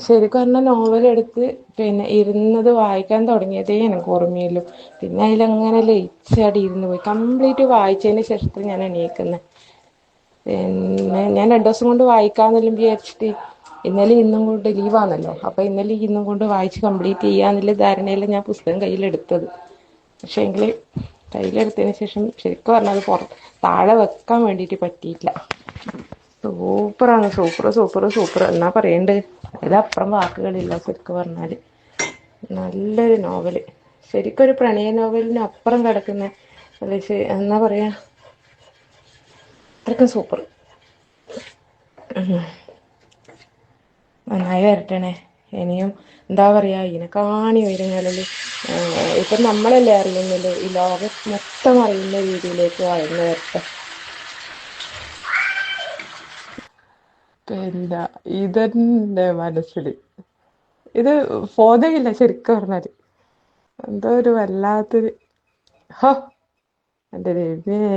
ശരിക്കും പറഞ്ഞാൽ നോവലെടുത്ത് പിന്നെ ഇരുന്നത് വായിക്കാൻ തുടങ്ങിയതേ എനിക്ക് ഓർമ്മയുള്ളൂ. പിന്നെ അതിലങ്ങനെ ലയിച്ചാടി ഇരുന്ന് പോയി. കംപ്ലീറ്റ് വായിച്ചതിന് ശേഷത്തിൽ ഞാൻ എണീക്കുന്നത്. പിന്നെ ഞാൻ 2 ദിവസം കൊണ്ട് വായിക്കാമെന്നെല്ലാം വിചാരിച്ചിട്ട് ഇന്നലെ ഇന്നും കൊണ്ട് ലീവാണല്ലോ. അപ്പോൾ ഇന്നലെ ഇന്നും കൊണ്ട് വായിച്ച് കംപ്ലീറ്റ് ചെയ്യാന്നുള്ള ധാരണയിൽ ഞാൻ പുസ്തകം കയ്യിലെടുത്തത്. പക്ഷേ എങ്കിൽ കയ്യിലെടുത്തതിന് ശേഷം ശരിക്കും പറഞ്ഞാൽ അത് താഴെ വെക്കാൻ വേണ്ടിയിട്ട് പറ്റിയില്ല. സൂപ്പറാണ്, സൂപ്പർ സൂപ്പർ സൂപ്പർ എന്നാ പറയണ്ട്. അതിലപ്പുറം വാക്കുകളില്ല. ശരിക്കും പറഞ്ഞാൽ നല്ലൊരു നോവല്, ശരിക്കും ഒരു പ്രണയ നോവലിന് അപ്പുറം കിടക്കുന്ന എന്നാ പറയാ, അത്രയ്ക്കും സൂപ്പർ. നന്നായി വരട്ടണേ. ഇനിയും എന്താ പറയാ, ഇതിനെക്കാണി ഉയരങ്ങളിൽ ഇപ്പം നമ്മളല്ലേ അറിയുന്നില്ല, ഈ ലോകം മൊത്തം അറിയുന്ന രീതിയിലേക്ക് വളർന്നു വരട്ടെ. പിന്നെ ഇതെന്റെ മനസ്സിൽ ഇത് ബോധമില്ല ശരിക്കും പറഞ്ഞാൽ. എന്തോ ഒരു വല്ലാത്തൊരു ഹോ എൻ്റെ ദൈവമേ.